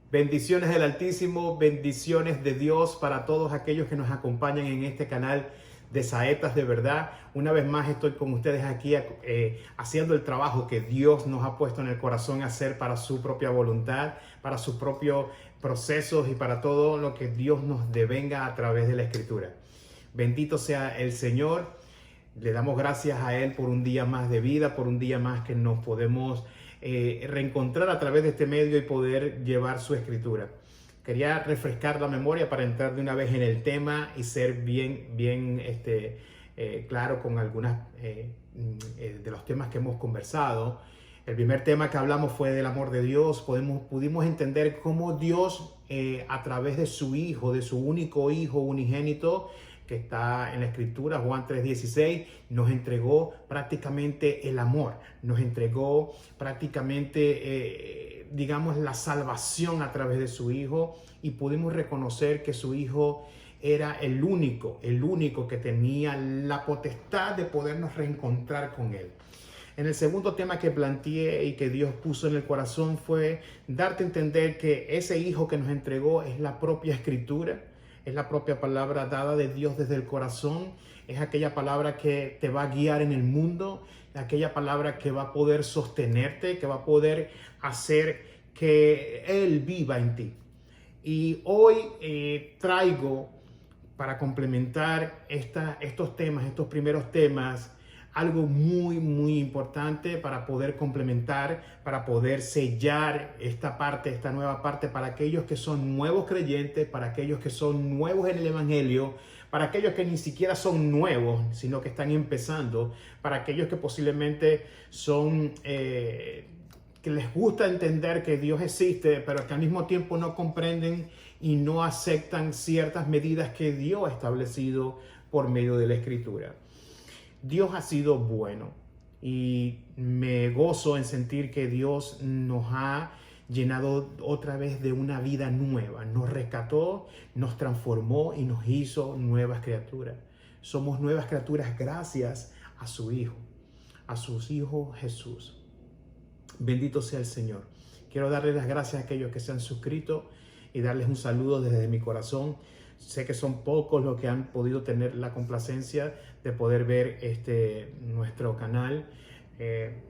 Bendiciones del Altísimo, bendiciones de Dios para todos aquellos que nos acompañan en este canal de Saetas de Verdad. Una vez más estoy con ustedes aquí haciendo el trabajo que Dios nos ha puesto en el corazón a hacer para su propia voluntad, para sus propios procesos y para todo lo que Dios nos devenga a través de la Escritura. Bendito sea el Señor. Le damos gracias a Él por un día más de vida, por un día más que nos podemos reencontrar a través de este medio y poder llevar su escritura. Quería refrescar la memoria para entrar de una vez en el tema y ser bien claro con algunas de los temas que hemos conversado. El primer tema que hablamos fue del amor de Dios. Pudimos entender cómo Dios, a través de su Hijo, de su único Hijo unigénito, que está en la Escritura, Juan 3:16, nos entregó prácticamente el amor, nos entregó prácticamente, digamos, la salvación a través de su Hijo, y pudimos reconocer que su Hijo era el único que tenía la potestad de podernos reencontrar con Él. En el segundo tema que planteé y que Dios puso en el corazón fue darte a entender que ese Hijo que nos entregó es la propia Escritura. Es la propia palabra dada de Dios desde el corazón. Es aquella palabra que te va a guiar en el mundo. Aquella palabra que va a poder sostenerte, que va a poder hacer que Él viva en ti. Y hoy traigo para complementar estos temas, estos primeros temas, algo muy importante para poder complementar, para poder sellar esta nueva parte para aquellos que son nuevos creyentes, para aquellos que son nuevos en el Evangelio, para aquellos que ni siquiera son nuevos, sino que están empezando, para aquellos que posiblemente son, que les gusta entender que Dios existe, pero que al mismo tiempo no comprenden y no aceptan ciertas medidas que Dios ha establecido por medio de la Escritura. Dios ha sido bueno y me gozo en sentir que Dios nos ha llenado otra vez de una vida nueva. Nos rescató, nos transformó y nos hizo nuevas criaturas. Somos nuevas criaturas gracias a su Hijo, a su Hijo Jesús. Bendito sea el Señor. Quiero darle las gracias a aquellos que se han suscrito y darles un saludo desde mi corazón. Sé que son pocos los que han podido tener la complacencia de poder ver nuestro canal.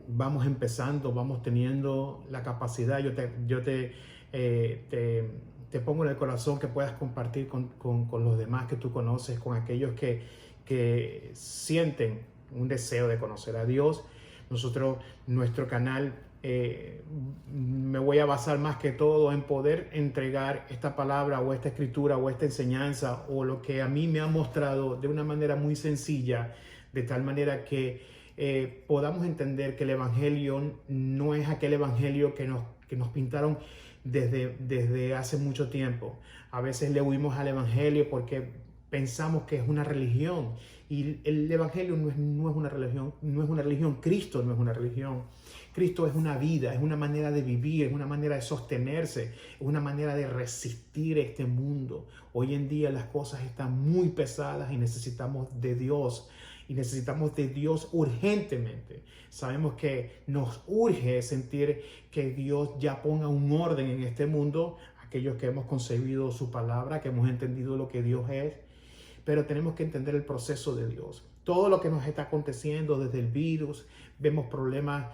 Vamos empezando, vamos teniendo la capacidad. Yo te pongo en el corazón que puedas compartir con los demás que tú conoces, con aquellos que sienten un deseo de conocer a Dios. Nuestro canal, me voy a basar más que todo en poder entregar esta palabra o esta escritura o esta enseñanza o lo que a mí me ha mostrado de una manera muy sencilla, de tal manera que podamos entender que el Evangelio no es aquel Evangelio que nos pintaron desde hace mucho tiempo. A veces le huimos al Evangelio porque pensamos que es una religión, y el Evangelio no es una religión, Cristo no es una religión. Cristo es una vida, es una manera de vivir, es una manera de sostenerse, es una manera de resistir este mundo. Hoy en día las cosas están muy pesadas y necesitamos de Dios. Y necesitamos de Dios urgentemente. Sabemos que nos urge sentir que Dios ya ponga un orden en este mundo. Aquellos que hemos concebido su palabra, que hemos entendido lo que Dios es. Pero tenemos que entender el proceso de Dios. Todo lo que nos está aconteciendo desde el virus, vemos problemas,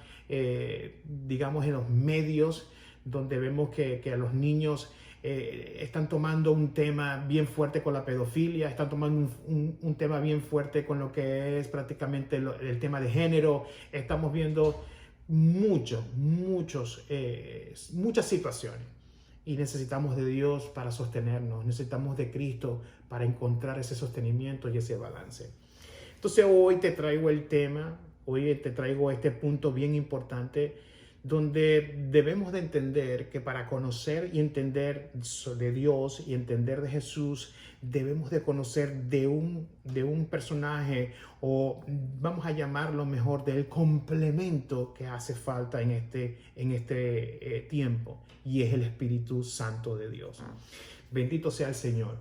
digamos, en los medios, donde vemos que a los niños están tomando un tema bien fuerte con la pedofilia, están tomando un tema bien fuerte con lo que es prácticamente el tema de género. Estamos viendo muchas situaciones. Y necesitamos de Dios para sostenernos, necesitamos de Cristo para encontrar ese sostenimiento y ese balance. Entonces hoy te traigo el tema, hoy te traigo este punto bien importante, donde debemos de entender que para conocer y entender de Dios y entender de Jesús, debemos de conocer de un personaje, o vamos a llamarlo mejor, del complemento que hace falta en este tiempo, y es el Espíritu Santo de Dios. Bendito sea el Señor.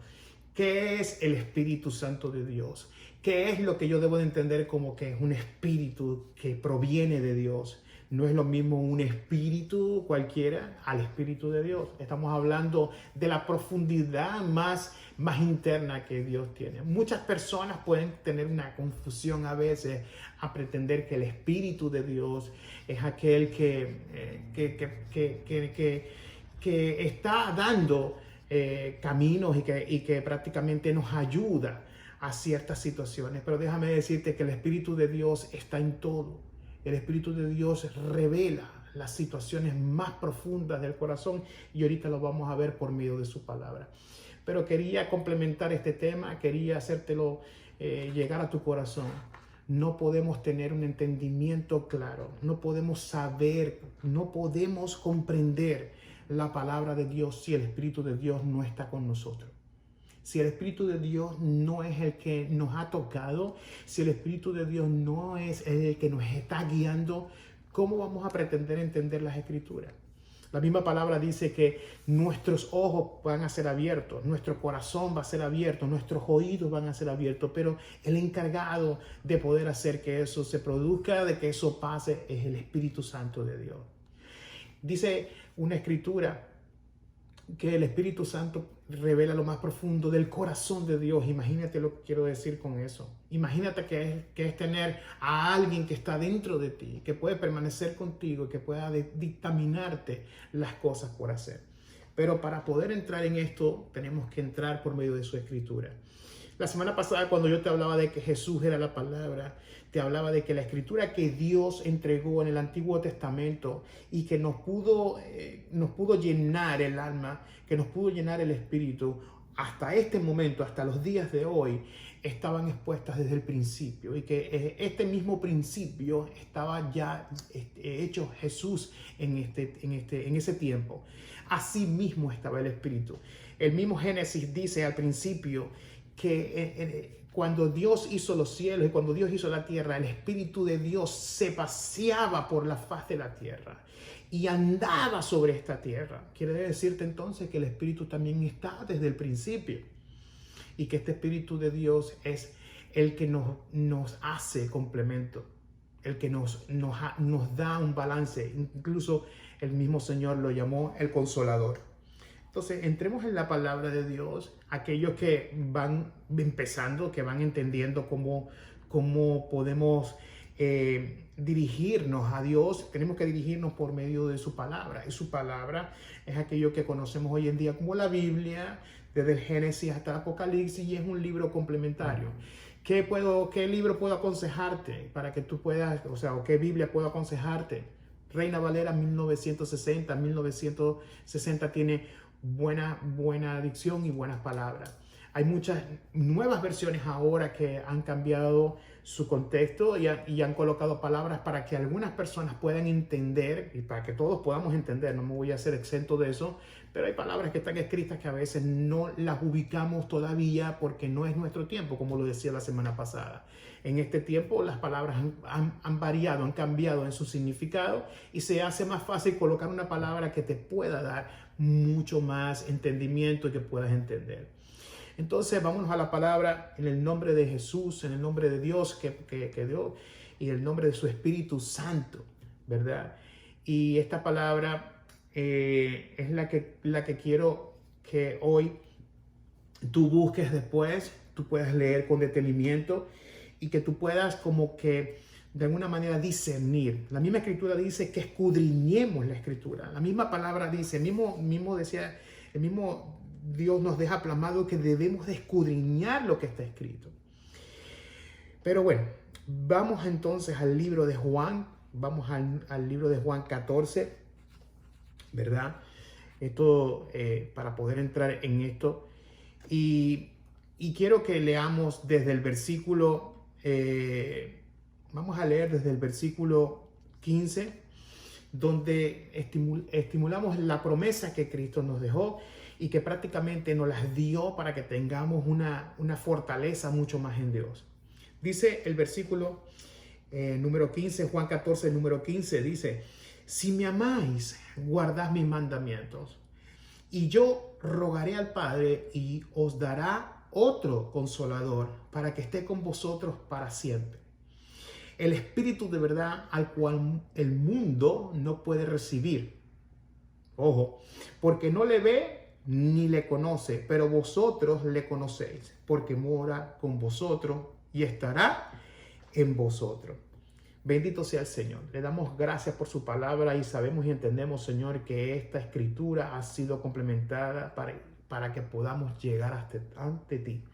¿Qué es el Espíritu Santo de Dios? ¿Qué es lo que yo debo de entender como que es un espíritu que proviene de Dios? No es lo mismo un espíritu cualquiera al Espíritu de Dios. Estamos hablando de la profundidad más interna que Dios tiene. Muchas personas pueden tener una confusión a veces a pretender que el Espíritu de Dios es aquel que está dando caminos y que prácticamente nos ayuda a ciertas situaciones. Pero déjame decirte que el Espíritu de Dios está en todo. El Espíritu de Dios revela las situaciones más profundas del corazón y ahorita lo vamos a ver por medio de su palabra. Pero quería complementar este tema, quería hacértelo llegar a tu corazón. No podemos tener un entendimiento claro, no podemos saber, no podemos comprender la palabra de Dios si el Espíritu de Dios no está con nosotros. Si el Espíritu de Dios no es el que nos ha tocado, si el Espíritu de Dios no es el que nos está guiando, ¿cómo vamos a pretender entender las Escrituras? La misma palabra dice que nuestros ojos van a ser abiertos, nuestro corazón va a ser abierto, nuestros oídos van a ser abiertos, pero el encargado de poder hacer que eso se produzca, de que eso pase, es el Espíritu Santo de Dios. Dice una escritura que el Espíritu Santo revela lo más profundo del corazón de Dios. Imagínate lo que quiero decir con eso. Imagínate que es tener a alguien que está dentro de ti, que puede permanecer contigo, que pueda dictaminarte las cosas por hacer. Pero para poder entrar en esto, tenemos que entrar por medio de su Escritura. La semana pasada, cuando yo te hablaba de que Jesús era la palabra, te hablaba de que la escritura que Dios entregó en el Antiguo Testamento y que nos pudo llenar el alma, que nos pudo llenar el espíritu, hasta este momento, hasta los días de hoy, estaban expuestas desde el principio y que este mismo principio estaba ya hecho Jesús en ese tiempo. Así mismo estaba el espíritu. El mismo Génesis dice al principio que cuando Dios hizo los cielos y cuando Dios hizo la tierra, el Espíritu de Dios se paseaba por la faz de la tierra y andaba sobre esta tierra. Quiere decirte entonces que el Espíritu también está desde el principio y que este Espíritu de Dios es el que nos hace complemento, el que nos da un balance. Incluso el mismo Señor lo llamó el Consolador. Entonces, entremos en la palabra de Dios, aquellos que van empezando, que van entendiendo cómo podemos dirigirnos a Dios. Tenemos que dirigirnos por medio de su palabra. Y su palabra es aquello que conocemos hoy en día como la Biblia, desde el Génesis hasta el Apocalipsis, y es un libro complementario. ¿Qué libro puedo aconsejarte para que tú puedas, o qué Biblia puedo aconsejarte? Reina Valera 1960 tiene buena dicción y buenas palabras. Hay muchas nuevas versiones ahora que han cambiado su contexto y han colocado palabras para que algunas personas puedan entender y para que todos podamos entender. No me voy a hacer exento de eso, pero hay palabras que están escritas que a veces no las ubicamos todavía porque no es nuestro tiempo, como lo decía la semana pasada. En este tiempo las palabras han variado, han cambiado en su significado y se hace más fácil colocar una palabra que te pueda dar mucho más entendimiento y que puedas entender. Entonces vámonos a la palabra en el nombre de Jesús, en el nombre de Dios que dio y en el nombre de su Espíritu Santo, ¿verdad? Y esta palabra es la que quiero que hoy tú busques después, tú puedas leer con detenimiento y que tú puedas como que de alguna manera discernir. La misma escritura dice que escudriñemos la escritura. La misma palabra dice, el mismo Dios nos deja plasmado que debemos de escudriñar lo que está escrito. Pero bueno, vamos entonces al libro de Juan. Vamos al libro de Juan 14, ¿verdad? Esto, para poder entrar en esto. Y quiero que leamos desde el versículo... vamos a leer desde el versículo 15, donde estimulamos la promesa que Cristo nos dejó y que prácticamente nos las dio para que tengamos una fortaleza mucho más en Dios. Dice el versículo número 15, Juan 14, número 15, dice: si me amáis, guardad mis mandamientos, y yo rogaré al Padre y os dará otro consolador para que esté con vosotros para siempre. el espíritu de verdad al cual el mundo no puede recibir. Ojo, porque no le ve ni le conoce, pero vosotros le conocéis, porque mora con vosotros y estará en vosotros. Bendito sea el Señor. Le damos gracias por su palabra y sabemos y entendemos, Señor, que esta escritura ha sido complementada para que podamos llegar ante ti.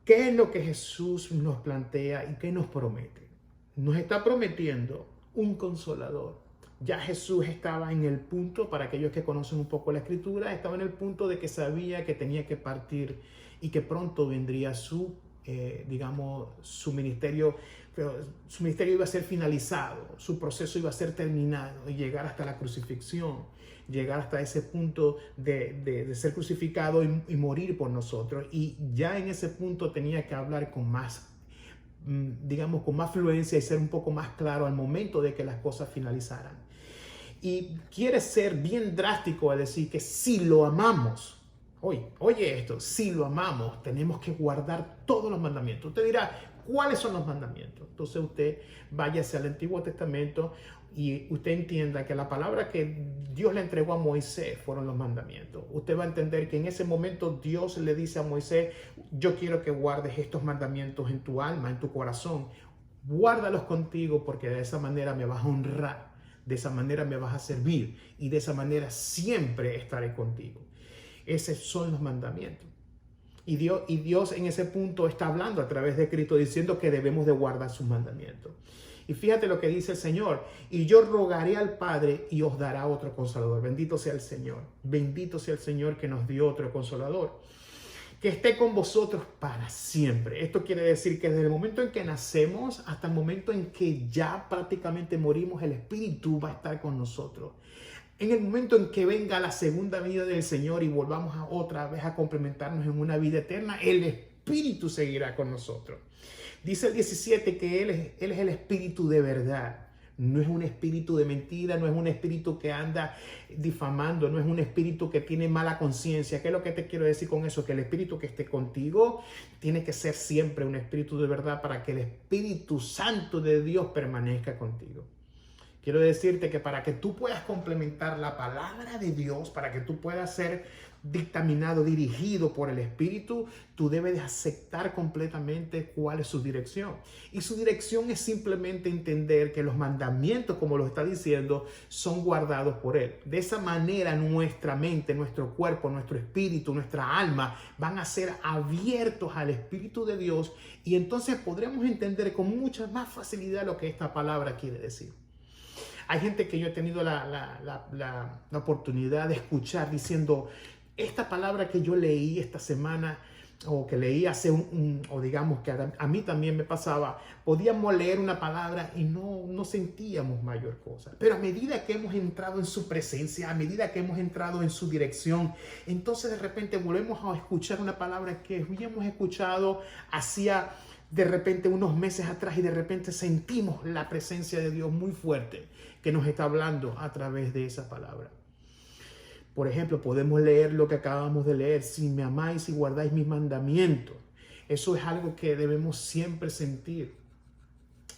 ¿Qué es lo que Jesús nos plantea y qué nos promete? Nos está prometiendo un consolador. Ya Jesús estaba en el punto, para aquellos que conocen un poco la escritura, estaba en el punto de que sabía que tenía que partir y que pronto vendría su ministerio. Su ministerio iba a ser finalizado, su proceso iba a ser terminado y llegar hasta la crucifixión, llegar hasta ese punto de ser crucificado y morir por nosotros. Y ya en ese punto tenía que hablar con más, con más fluencia y ser un poco más claro al momento de que las cosas finalizaran. Y quiere ser bien drástico a decir que si lo amamos, oye esto, si lo amamos, tenemos que guardar todos los mandamientos. Usted dirá, ¿cuáles son los mandamientos? Entonces usted váyase al Antiguo Testamento y usted entienda que la palabra que Dios le entregó a Moisés fueron los mandamientos. Usted va a entender que en ese momento Dios le dice a Moisés, yo quiero que guardes estos mandamientos en tu alma, en tu corazón. Guárdalos contigo porque de esa manera me vas a honrar, de esa manera me vas a servir y de esa manera siempre estaré contigo. Esos son los mandamientos. Y Dios en ese punto está hablando a través de Cristo diciendo que debemos de guardar sus mandamientos. Y fíjate lo que dice el Señor. Y yo rogaré al Padre y os dará otro consolador. Bendito sea el Señor. Bendito sea el Señor que nos dio otro consolador. Que esté con vosotros para siempre. Esto quiere decir que desde el momento en que nacemos hasta el momento en que ya prácticamente morimos, el Espíritu va a estar con nosotros. En el momento en que venga la segunda venida del Señor y volvamos otra vez a complementarnos en una vida eterna, el Espíritu seguirá con nosotros. Dice el 17 que Él es el Espíritu de verdad. No es un espíritu de mentira, no es un espíritu que anda difamando, no es un espíritu que tiene mala conciencia. ¿Qué es lo que te quiero decir con eso? Que el espíritu que esté contigo tiene que ser siempre un espíritu de verdad para que el Espíritu Santo de Dios permanezca contigo. Quiero decirte que para que tú puedas complementar la palabra de Dios, para que tú puedas ser dictaminado, dirigido por el Espíritu, tú debes de aceptar completamente cuál es su dirección. Y su dirección es simplemente entender que los mandamientos, como lo está diciendo, son guardados por Él. De esa manera nuestra mente, nuestro cuerpo, nuestro espíritu, nuestra alma van a ser abiertos al Espíritu de Dios y entonces podremos entender con mucha más facilidad lo que esta palabra quiere decir. Hay gente que yo he tenido la oportunidad de escuchar diciendo, esta palabra que yo leí esta semana o que leí hace o digamos que a mí también me pasaba, podíamos leer una palabra y no sentíamos mayor cosa. Pero a medida que hemos entrado en su presencia, a medida que hemos entrado en su dirección, entonces de repente volvemos a escuchar una palabra que habíamos escuchado hacía de repente unos meses atrás y de repente sentimos la presencia de Dios muy fuerte que nos está hablando a través de esa palabra. Por ejemplo, podemos leer lo que acabamos de leer, si me amáis y guardáis mis mandamientos. Eso es algo que debemos siempre sentir.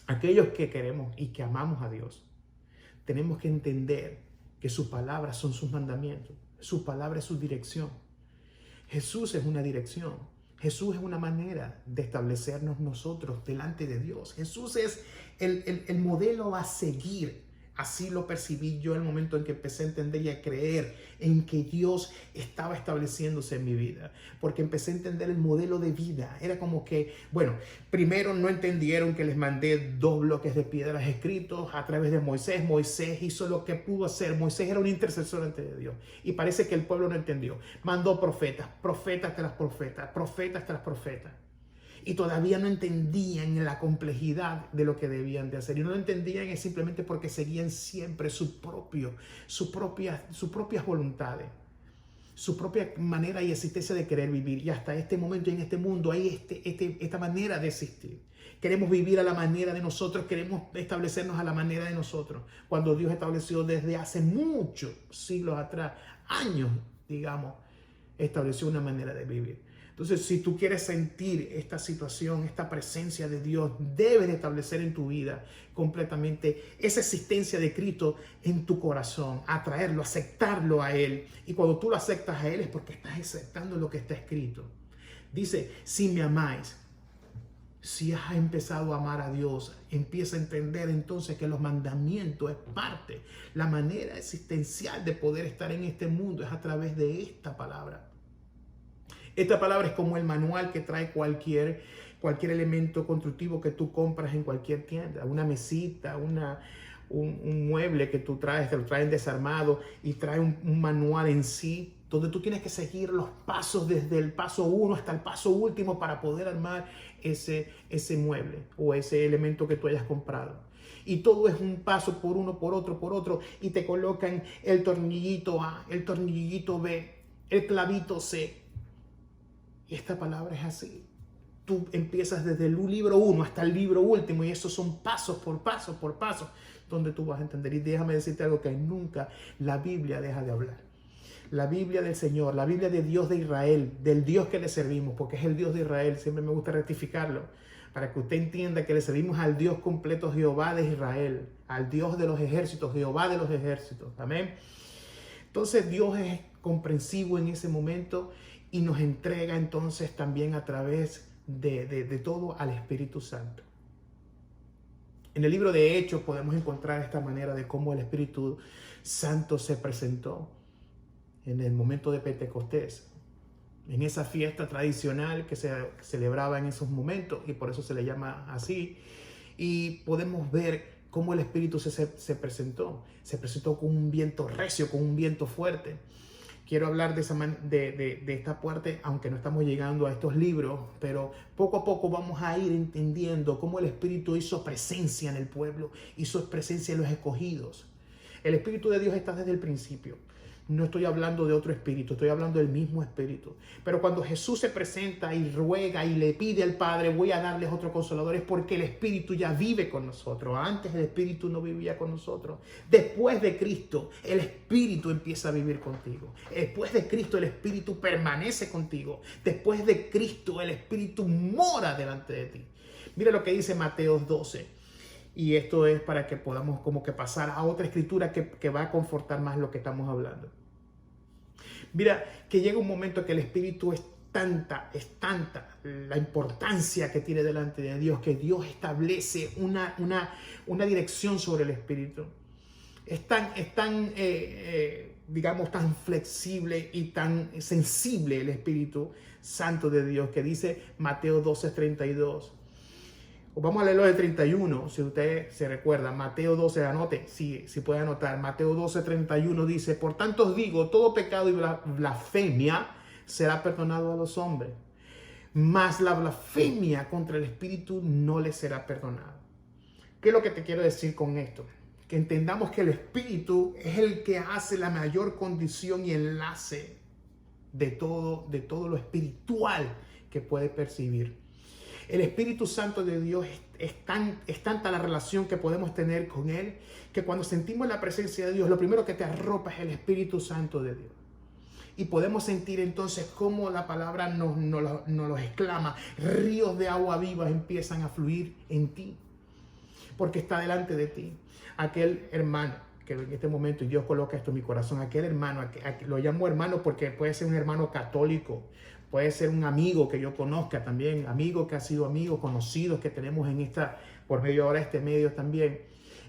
Aquellos que queremos y que amamos a Dios, tenemos que entender que sus palabras son sus mandamientos, su palabra es su dirección. Jesús es una dirección. Jesús es una manera de establecernos nosotros delante de Dios. Jesús es el modelo a seguir. Así lo percibí yo en el momento en que empecé a entender y a creer en que Dios estaba estableciéndose en mi vida. Porque empecé a entender el modelo de vida. Era como que, bueno, primero no entendieron que les mandé 2 bloques de piedras escritos a través de Moisés. Moisés hizo lo que pudo hacer. Moisés era un intercesor ante Dios. Y parece que el pueblo no entendió. Mandó profetas, profetas tras profetas, profetas tras profetas. Y todavía no entendían la complejidad de lo que debían de hacer. Y no lo entendían es simplemente porque seguían siempre sus propias voluntades, su propia manera y existencia de querer vivir. Y hasta este momento en este mundo hay esta manera de existir. Queremos vivir a la manera de nosotros, queremos establecernos a la manera de nosotros. Cuando Dios estableció desde hace muchos siglos atrás, años, digamos, estableció una manera de vivir. Entonces, si tú quieres sentir esta situación, esta presencia de Dios, debes de establecer en tu vida completamente esa existencia de Cristo en tu corazón, atraerlo, aceptarlo a Él. Y cuando tú lo aceptas a Él es porque estás aceptando lo que está escrito. Dice, si me amáis, si has empezado a amar a Dios, empieza a entender entonces que los mandamientos es parte, la manera existencial de poder estar en este mundo es a través de esta palabra. Esta palabra es como el manual que trae cualquier elemento constructivo que tú compras en cualquier tienda. Una mesita, un mueble que tú traes, te lo traen desarmado y trae un manual en sí, donde tú tienes que seguir los pasos desde el paso 1 hasta el paso último para poder armar ese mueble o ese elemento que tú hayas comprado. Y todo es un paso por uno, por otro, y te colocan el tornillito A, el tornillito B, el clavito C. Y esta palabra es así. Tú empiezas desde el libro 1 hasta el libro último y esos son pasos por paso, donde tú vas a entender. Y déjame decirte algo que nunca la Biblia deja de hablar. La Biblia del Señor, la Biblia de Dios de Israel, del Dios que le servimos, porque es el Dios de Israel, siempre me gusta rectificarlo, para que usted entienda que le servimos al Dios completo, Jehová de Israel, al Dios de los ejércitos, Jehová de los ejércitos. Amén. Entonces Dios es comprensivo en ese momento y nos entrega entonces también a través de todo al Espíritu Santo. En el libro de Hechos podemos encontrar esta manera de cómo el Espíritu Santo se presentó en el momento de Pentecostés, en esa fiesta tradicional que se celebraba en esos momentos y por eso se le llama así. Y podemos ver cómo el Espíritu se presentó. Se presentó con un viento recio, con un viento fuerte. Quiero hablar de esta parte, aunque no estamos llegando a estos libros, pero poco a poco vamos a ir entendiendo cómo el Espíritu hizo presencia en el pueblo, hizo presencia en los escogidos. El Espíritu de Dios está desde el principio. No estoy hablando de otro espíritu, estoy hablando del mismo Espíritu. Pero cuando Jesús se presenta y ruega y le pide al Padre, voy a darles otro consolador, es porque el Espíritu ya vive con nosotros. Antes el Espíritu no vivía con nosotros. Después de Cristo, el Espíritu empieza a vivir contigo. Después de Cristo, el Espíritu permanece contigo. Después de Cristo, el Espíritu mora delante de ti. Mira lo que dice Mateo 12. Y esto es para que podamos como que pasar a otra escritura que va a confortar más lo que estamos hablando. Mira, que llega un momento que el Espíritu es tanta la importancia que tiene delante de Dios, que Dios establece una dirección sobre el Espíritu. Es tan digamos, tan flexible y tan sensible el Espíritu Santo de Dios, que dice Mateo 12:32. Vamos a leerlo del 31, si usted se recuerda. Mateo 12, anote, si puede anotar. Mateo 12:31 dice: por tanto os digo, todo pecado y blasfemia será perdonado a los hombres, mas la blasfemia contra el Espíritu no le será perdonada. ¿Qué es lo que te quiero decir con esto? Que entendamos que el Espíritu es el que hace la mayor condición y enlace de todo lo espiritual que puede percibir. El Espíritu Santo de Dios es tanta la relación que podemos tener con Él, que cuando sentimos la presencia de Dios, lo primero que te arropa es el Espíritu Santo de Dios. Y podemos sentir entonces cómo la palabra nos lo exclama. Ríos de agua viva empiezan a fluir en ti, porque está delante de ti. Aquel hermano que en este momento, y Dios coloca esto en mi corazón, aquel hermano, lo llamo hermano porque puede ser un hermano católico, puede ser un amigo que yo conozca también, amigo que ha sido amigo, conocidos que tenemos por medio ahora de este medio también.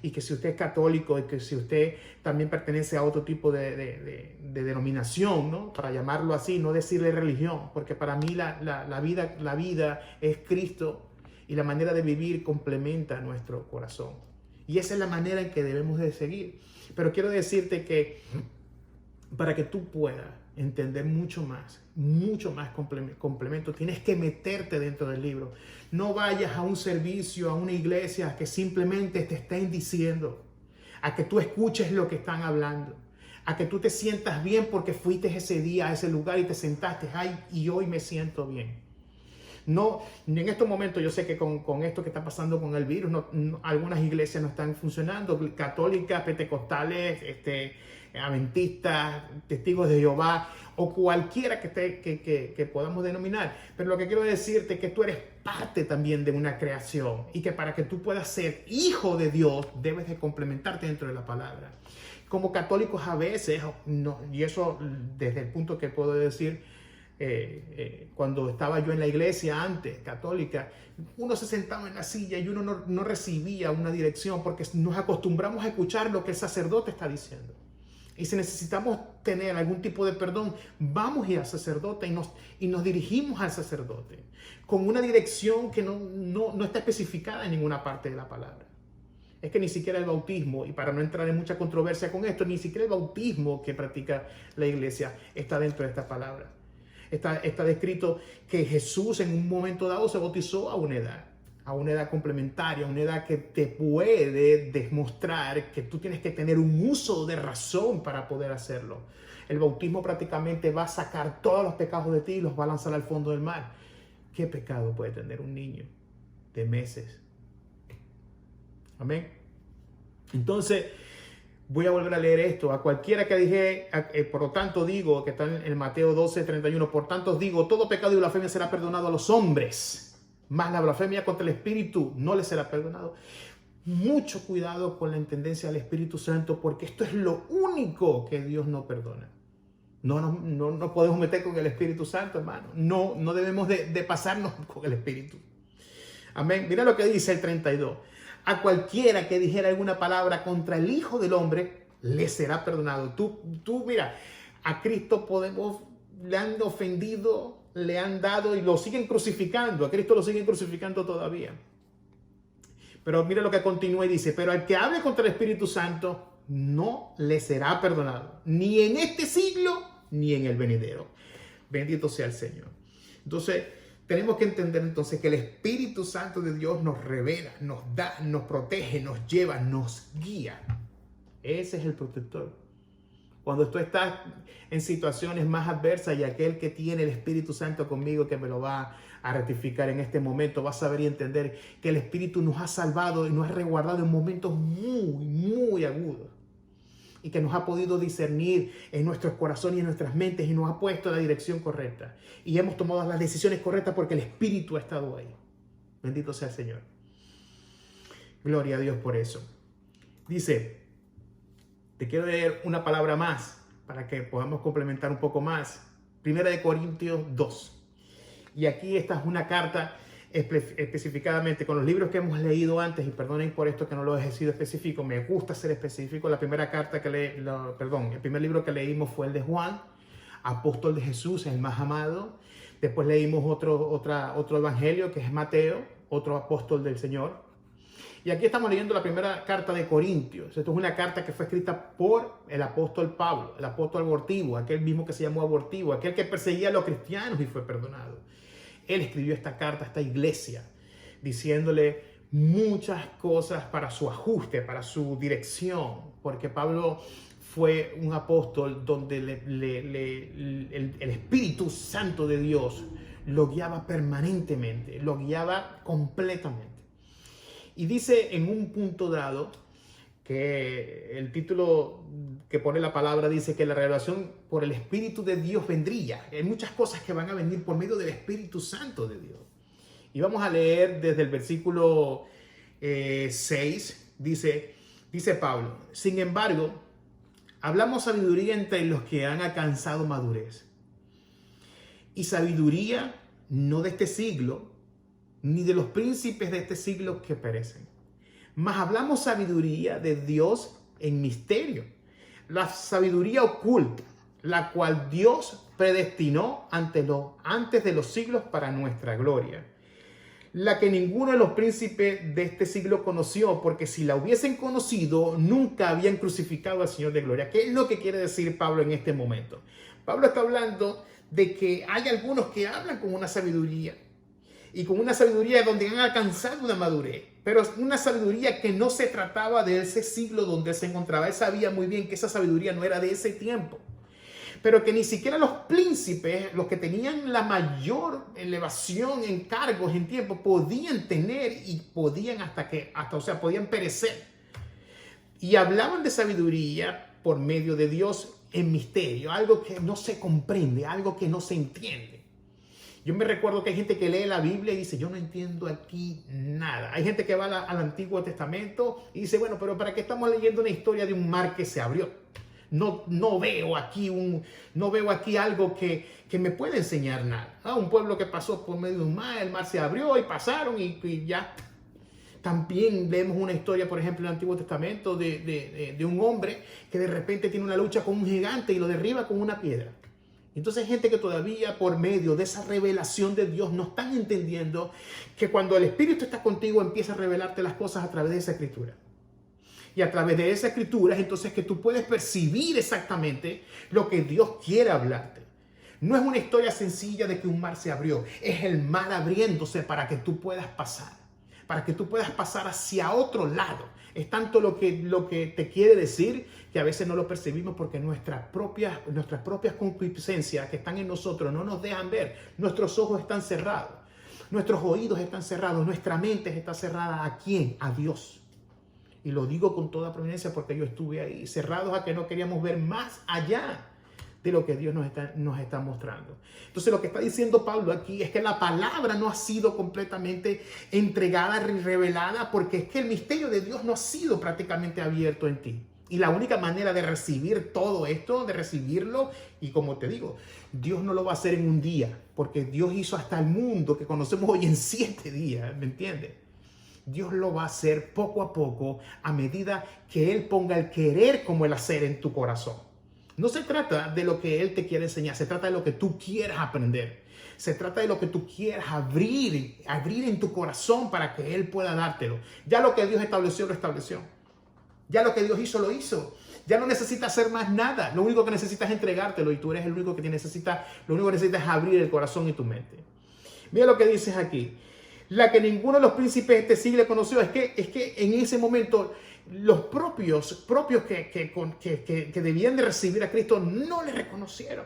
Y que si usted es católico y que si usted también pertenece a otro tipo de denominación, ¿no? Para llamarlo así, no decirle religión, porque para mí la vida es Cristo y la manera de vivir complementa nuestro corazón. Y esa es la manera en que debemos de seguir. Pero quiero decirte que para que tú puedas entender mucho más complemento, tienes que meterte dentro del libro. No vayas a un servicio, a una iglesia que simplemente te estén diciendo, a que tú escuches lo que están hablando, a que tú te sientas bien porque fuiste ese día a ese lugar y te sentaste, ay, y hoy me siento bien. No, en estos momentos yo sé que con esto que está pasando con el virus, algunas iglesias no están funcionando, católicas, pentecostales, adventistas, testigos de Jehová, o cualquiera que podamos denominar. Pero lo que quiero decirte es que tú eres parte también de una creación y que para que tú puedas ser hijo de Dios debes de complementarte dentro de la palabra. Como católicos a veces, no, y eso desde el punto que puedo decir, cuando estaba yo en la iglesia antes, católica, uno se sentaba en la silla y uno no recibía una dirección porque nos acostumbramos a escuchar lo que el sacerdote está diciendo. Y si necesitamos tener algún tipo de perdón, vamos a ir al sacerdote y nos dirigimos al sacerdote con una dirección que no está especificada en ninguna parte de la palabra. Es que ni siquiera el bautismo, y para no entrar en mucha controversia con esto, ni siquiera el bautismo que practica la iglesia está dentro de esta palabra. Está descrito que Jesús en un momento dado se bautizó a una edad complementaria, a una edad que te puede demostrar que tú tienes que tener un uso de razón para poder hacerlo. El bautismo prácticamente va a sacar todos los pecados de ti y los va a lanzar al fondo del mar. ¿Qué pecado puede tener un niño de meses? Amén. Entonces, voy a volver a leer esto. A cualquiera que dije, por lo tanto digo, que está en Mateo 12:31, por tanto os digo, todo pecado y blasfemia será perdonado a los hombres, mas la blasfemia contra el Espíritu no les será perdonado. Mucho cuidado con la tendencia del Espíritu Santo, porque esto es lo único que Dios no perdona. No podemos meter con el Espíritu Santo, hermano. No debemos de pasarnos con el Espíritu. Amén. Mira lo que dice el 32. A cualquiera que dijera alguna palabra contra el Hijo del Hombre, le será perdonado. Tú mira, a Cristo le han ofendido, le han dado y lo siguen crucificando. A Cristo lo siguen crucificando todavía. Pero mira lo que continúa y dice, pero al que hable contra el Espíritu Santo, no le será perdonado, ni en este siglo, ni en el venidero. Bendito sea el Señor. Entonces, tenemos que entender entonces que el Espíritu Santo de Dios nos revela, nos da, nos protege, nos lleva, nos guía. Ese es el protector. Cuando tú estás en situaciones más adversas y aquel que tiene el Espíritu Santo conmigo que me lo va a rectificar en este momento, va a saber y entender que el Espíritu nos ha salvado y nos ha resguardado en momentos muy, muy agudos. Y que nos ha podido discernir en nuestros corazones y en nuestras mentes y nos ha puesto en la dirección correcta. Y hemos tomado las decisiones correctas porque el Espíritu ha estado ahí. Bendito sea el Señor. Gloria a Dios por eso. Dice, te quiero leer una palabra más para que podamos complementar un poco más. Primera de Corintios 2. Y aquí esta es una carta específicamente con los libros que hemos leído antes, y perdonen por esto que no lo he sido específico, me gusta ser específico. La primera carta el primer libro que leímos fue el de Juan, apóstol de Jesús, el más amado. Después leímos otro evangelio que es Mateo, otro apóstol del Señor. Y aquí estamos leyendo la primera carta de Corintios. Esto es una carta que fue escrita por el apóstol Pablo, el apóstol abortivo, aquel mismo que se llamó abortivo, aquel que perseguía a los cristianos y fue perdonado. Él escribió esta carta a esta iglesia, diciéndole muchas cosas para su ajuste, para su dirección, porque Pablo fue un apóstol donde el Espíritu Santo de Dios lo guiaba permanentemente, lo guiaba completamente. Y dice en un punto dado que el título que pone la palabra dice que la revelación por el Espíritu de Dios vendría. Hay muchas cosas que van a venir por medio del Espíritu Santo de Dios. Y vamos a leer desde el versículo 6. Dice Pablo, sin embargo, hablamos sabiduría entre los que han alcanzado madurez. Y sabiduría no de este siglo, ni de los príncipes de este siglo que perecen. Mas hablamos sabiduría de Dios en misterio, la sabiduría oculta, la cual Dios predestinó antes de los siglos para nuestra gloria, la que ninguno de los príncipes de este siglo conoció, porque si la hubiesen conocido, nunca habían crucificado al Señor de gloria. ¿Qué es lo que quiere decir Pablo en este momento? Pablo está hablando de que hay algunos que hablan con una sabiduría, y con una sabiduría donde han alcanzado una madurez, pero una sabiduría que no se trataba de ese siglo donde él se encontraba. Él sabía muy bien que esa sabiduría no era de ese tiempo, pero que ni siquiera los príncipes, los que tenían la mayor elevación en cargos en tiempo, podían tener y podían podían perecer. Y hablaban de sabiduría por medio de Dios en misterio, algo que no se comprende, algo que no se entiende. Yo me recuerdo que hay gente que lee la Biblia y dice, yo no entiendo aquí nada. Hay gente que va al Antiguo Testamento y dice, bueno, pero ¿para qué estamos leyendo una historia de un mar que se abrió? No veo aquí algo que me pueda enseñar nada. Un pueblo que pasó por medio de un mar, el mar se abrió y pasaron y ya. También vemos una historia, por ejemplo, en el Antiguo Testamento de un hombre que de repente tiene una lucha con un gigante y lo derriba con una piedra. Entonces hay gente que todavía por medio de esa revelación de Dios no están entendiendo que cuando el Espíritu está contigo empieza a revelarte las cosas a través de esa escritura. Y a través de esa escritura es entonces que tú puedes percibir exactamente lo que Dios quiere hablarte. No es una historia sencilla de que un mar se abrió, es el mar abriéndose para que tú puedas pasar. Para que tú puedas pasar hacia otro lado. Es tanto lo que te quiere decir que a veces no lo percibimos porque nuestras propias concupiscencias que están en nosotros no nos dejan ver. Nuestros ojos están cerrados. Nuestros oídos están cerrados. Nuestra mente está cerrada. ¿A quién? A Dios. Y lo digo con toda prominencia porque yo estuve ahí. Cerrados a que no queríamos ver más allá de lo que Dios nos está mostrando. Entonces lo que está diciendo Pablo aquí es que la palabra no ha sido completamente entregada y revelada porque es que el misterio de Dios no ha sido prácticamente abierto en ti. Y la única manera de recibir todo esto, de recibirlo, y como te digo, Dios no lo va a hacer en un día, porque Dios hizo hasta el mundo que conocemos hoy en 7 días, ¿me entiendes? Dios lo va a hacer poco a poco a medida que Él ponga el querer como el hacer en tu corazón. No se trata de lo que Él te quiere enseñar, se trata de lo que tú quieras aprender. Se trata de lo que tú quieras abrir en tu corazón para que Él pueda dártelo. Ya lo que Dios estableció, lo estableció. Ya lo que Dios hizo, lo hizo. Ya no necesitas hacer más nada. Lo único que necesitas es entregártelo y tú eres el único que necesita. Lo único que necesitas es abrir el corazón y tu mente. Mira lo que dices aquí. La que ninguno de los príncipes de este siglo conoció. Es que en ese momento los propios que debían de recibir a Cristo no le reconocieron.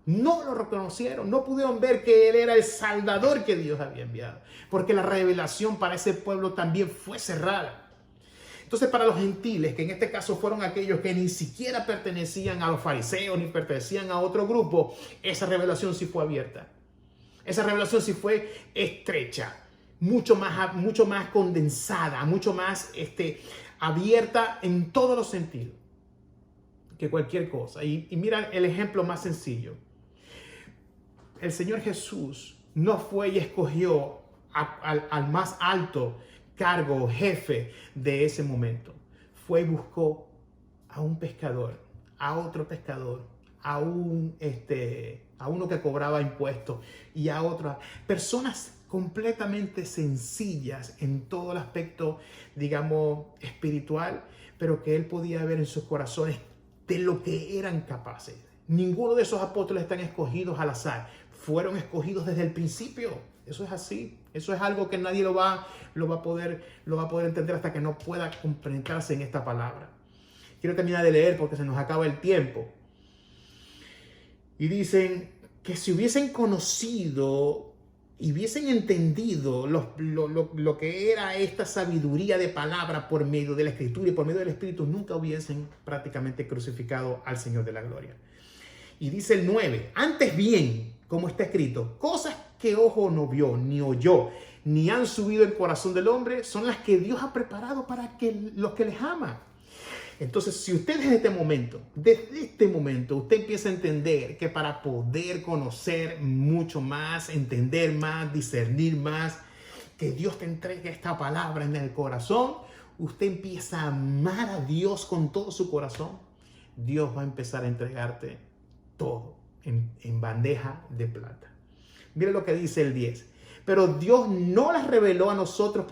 No lo reconocieron. No pudieron ver que Él era el Salvador que Dios había enviado. Porque la revelación para ese pueblo también fue cerrada. Entonces, para los gentiles, que en este caso fueron aquellos que ni siquiera pertenecían a los fariseos ni pertenecían a otro grupo, esa revelación sí fue abierta. Esa revelación sí fue estrecha, mucho más condensada, mucho más abierta en todos los sentidos que cualquier cosa. Y mira el ejemplo más sencillo. El Señor Jesús no fue y escogió al más alto cargo, jefe de ese momento. Fue y buscó a un pescador, a otro pescador, a uno que cobraba impuestos y a otras personas completamente sencillas en todo el aspecto, digamos, espiritual, pero que Él podía ver en sus corazones de lo que eran capaces. Ninguno de esos apóstoles están escogidos al azar. Fueron escogidos desde el principio. Eso es así. Eso es algo que nadie lo va a poder entender hasta que no pueda comprenderse en esta palabra. Quiero terminar de leer porque se nos acaba el tiempo. Y dicen que si hubiesen conocido y hubiesen entendido lo que era esta sabiduría de palabra por medio de la Escritura y por medio del Espíritu, nunca hubiesen prácticamente crucificado al Señor de la Gloria. Y dice el 9, antes bien, como está escrito, cosas que ojo no vio, ni oyó, ni han subido el corazón del hombre, son las que Dios ha preparado para los que les aman. Entonces, si usted desde este momento, usted empieza a entender que para poder conocer mucho más, entender más, discernir más, que Dios te entregue esta palabra en el corazón, usted empieza a amar a Dios con todo su corazón, Dios va a empezar a entregarte todo en bandeja de plata. Mira lo que dice el 10. Pero Dios no las reveló a nosotros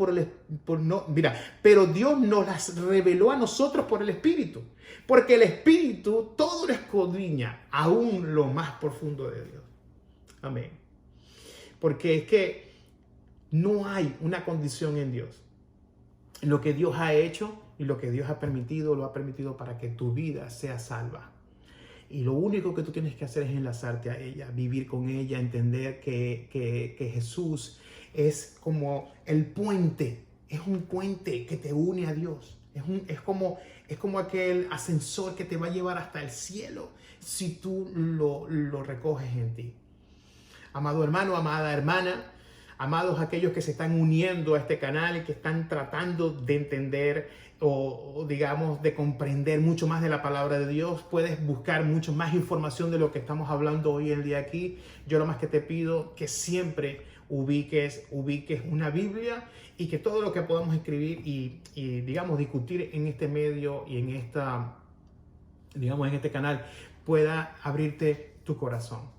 pero Dios nos las reveló a nosotros por el Espíritu. Porque el Espíritu todo lo escudriña, aún lo más profundo de Dios. Amén. Porque es que no hay una condición en Dios. Lo que Dios ha hecho y lo que Dios ha permitido, lo ha permitido para que tu vida sea salva. Y lo único que tú tienes que hacer es enlazarte a ella, vivir con ella, entender que Jesús es como el puente. Es un puente que te une a Dios. Es como aquel ascensor que te va a llevar hasta el cielo si tú lo recoges en ti. Amado hermano, amada hermana, amados aquellos que se están uniendo a este canal y que están tratando de entender o digamos de comprender mucho más de la palabra de Dios, puedes buscar mucho más información de lo que estamos hablando hoy en día aquí. Yo lo más que te pido que siempre ubiques una Biblia y que todo lo que podamos escribir y digamos discutir en este medio y en este canal pueda abrirte tu corazón.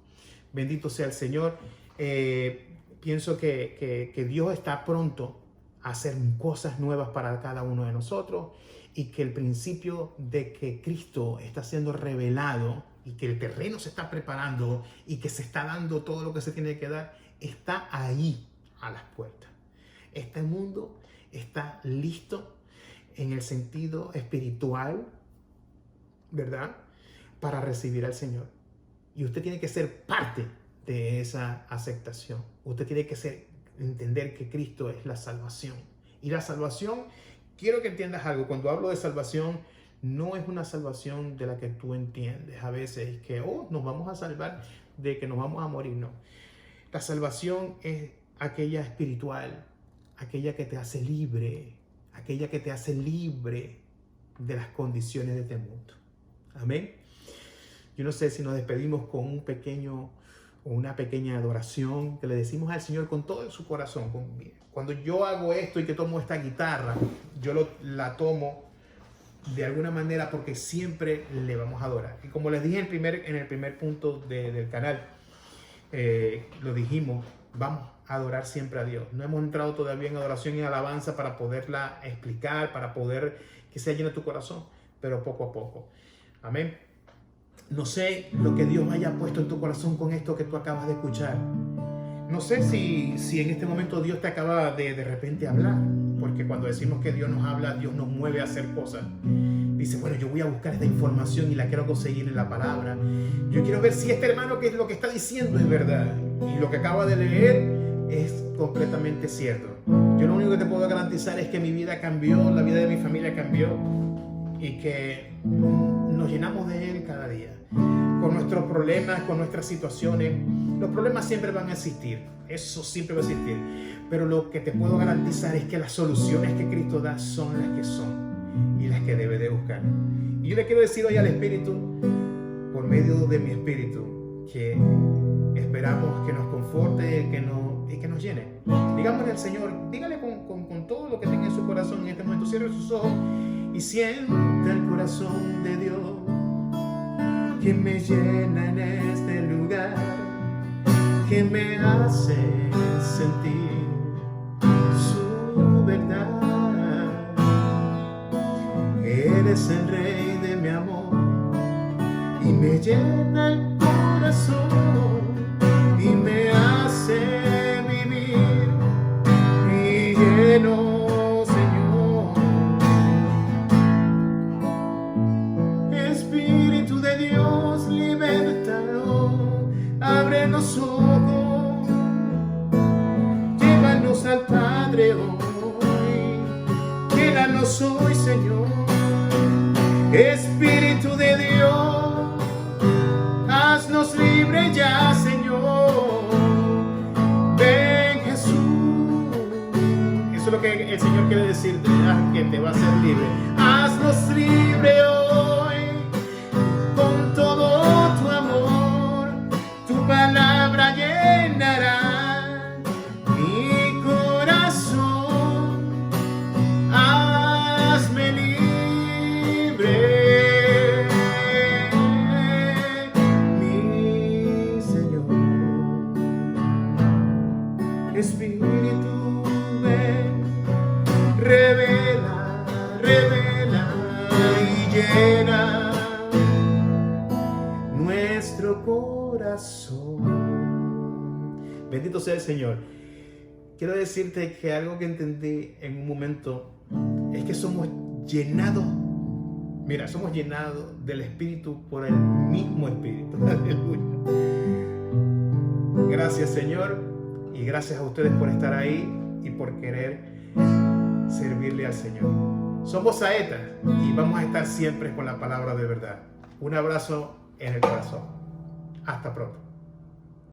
Bendito sea el Señor. Pienso que Dios está pronto a hacer cosas nuevas para cada uno de nosotros y que el principio de que Cristo está siendo revelado y que el terreno se está preparando y que se está dando todo lo que se tiene que dar, está ahí a las puertas. Este mundo está listo en el sentido espiritual, ¿verdad?, para recibir al Señor. Y usted tiene que ser parte de esa aceptación. Usted tiene que entender que Cristo es la salvación. Y la salvación, quiero que entiendas algo. Cuando hablo de salvación, no es una salvación de la que tú entiendes a veces que nos vamos a salvar de que nos vamos a morir. No. La salvación es aquella espiritual, aquella que te hace libre, aquella que te hace libre de las condiciones de este mundo. Amén. Yo no sé si nos despedimos con una pequeña adoración que le decimos al Señor con todo su corazón. Cuando yo hago esto y que tomo esta guitarra, yo la tomo de alguna manera porque siempre le vamos a adorar. Y como les dije en el primer punto del canal, lo dijimos, vamos a adorar siempre a Dios. No hemos entrado todavía en adoración y alabanza para poderla explicar, para poder que se llene tu corazón, pero poco a poco. Amén. No sé lo que Dios haya puesto en tu corazón con esto que tú acabas de escuchar. No sé si en este momento Dios te acaba de repente hablar, porque cuando decimos que Dios nos habla, Dios nos mueve a hacer cosas. Dice, bueno, yo voy a buscar esta información y la quiero conseguir en la palabra. Yo quiero ver si este hermano que lo que está diciendo es verdad. Y lo que acaba de leer es completamente cierto. Yo lo único que te puedo garantizar es que mi vida cambió, la vida de mi familia cambió y que nos llenamos de Él cada día. Con nuestros problemas, con nuestras situaciones. Los problemas siempre van a existir. Eso siempre va a existir. Pero lo que te puedo garantizar es que las soluciones que Cristo da son las que son y las que debe de buscar. Y yo le quiero decir hoy al Espíritu, por medio de mi Espíritu, que esperamos que nos conforte y que nos llene. Digámosle al Señor, dígale con todo lo que tenga en su corazón en este momento. Cierre sus ojos y sienta el corazón de Dios que me llena en este lugar, que me hace sentir su verdad. Eres el Rey de mi amor y me llena el corazón y me hace vivir y lleno. Abre los ojos, llévanos al Padre hoy, llévanos hoy, Señor. Espíritu de Dios, haznos libre ya, Señor. Ven, Jesús. Eso es lo que el Señor quiere decirte, que te va a hacer libre. Haznos libre hoy con todo tu amor. Tu palabra llenará mi corazón. Hazme libre, mi Señor. Espíritu, ven, revela, revela y llena nuestro corazón. Bendito sea el Señor. Quiero decirte que algo que entendí en un momento es que somos llenados, somos llenados del Espíritu por el mismo Espíritu. Aleluya. Gracias, Señor, y gracias a ustedes por estar ahí y por querer servirle al Señor. Somos Saetas y vamos a estar siempre con la palabra de verdad. Un abrazo en el corazón. Hasta pronto.